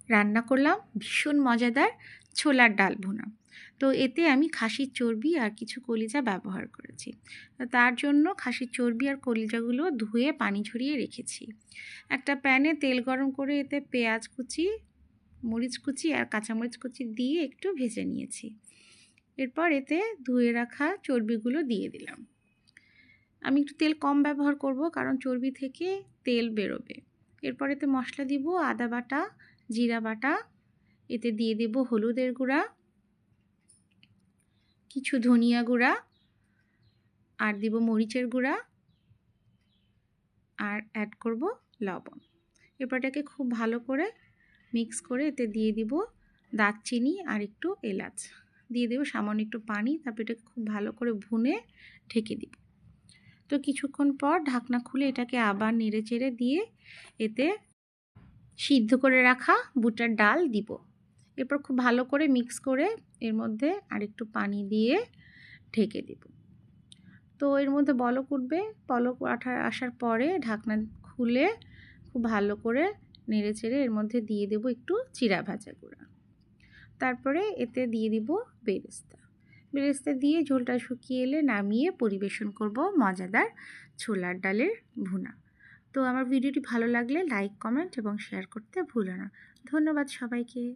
রান্না করলাম ভীষণ মজাদার ছোলার ডাল ভুনা। তো এতে আমি খাসির চর্বি আর কিছু কলিজা ব্যবহার করেছি। তো তার জন্য খাসির চর্বি আর কলিজাগুলো ধুয়ে পানি ঝরিয়ে রেখেছি। একটা প্যানে তেল গরম করে এতে পেঁয়াজ কুচি, মরিচ কুচি আর কাঁচামরিচ কুচি দিয়ে একটু ভেজে নিয়েছি। এরপর এতে ধুয়ে রাখা চর্বিগুলো দিয়ে দিলাম। আমি একটু তেল কম ব্যবহার করব, কারণ চর্বি থেকে তেল বেরোবে। এরপর এতে মশলা দিব আদা বাটা, জিরা বাটা, এতে দিয়ে দেব হলুদের গুঁড়া, কিছু ধনিয়া গুঁড়া, আর দিব মরিচের গুঁড়া, আর অ্যাড করব লবণ। এরপর এটাকে খুব ভালো করে মিক্স করে এতে দিয়ে দিব দারচিনি আর একটু এলাচ, দিয়ে দেব সামান্য একটু পানি। তারপর এটাকে খুব ভালো করে ভুনে ঢেকে দিব। তো কিছুক্ষণ পর ঢাকনা খুলে এটাকে আবার নেড়ে চেড়ে দিয়ে এতে সিদ্ধ করে রাখা বুটার ডাল দিব। এরপর খুব ভালো করে মিক্স করে এর মধ্যে আরেকটু পানি দিয়ে ঢেকে দিব। তো এর মধ্যে বলক উঠবে, বলক আসার পরে ঢাকনা খুলে খুব ভালো করে নেড়ে চেড়ে এর মধ্যে দিয়ে দেব একটু চিরা ভাজা গুঁড়া। তারপরে এতে দিয়ে দিব বেরেস্তা। বেরেস্তা দিয়ে ঝোলটা শুকিয়ে এলে নামিয়ে পরিবেশন করব মজাদার ছোলার ডালের ভুনা। তো আমার ভিডিওটি ভালো লাগলে লাইক, কমেন্ট এবং শেয়ার করতে ভুলো না। ধন্যবাদ সবাইকে।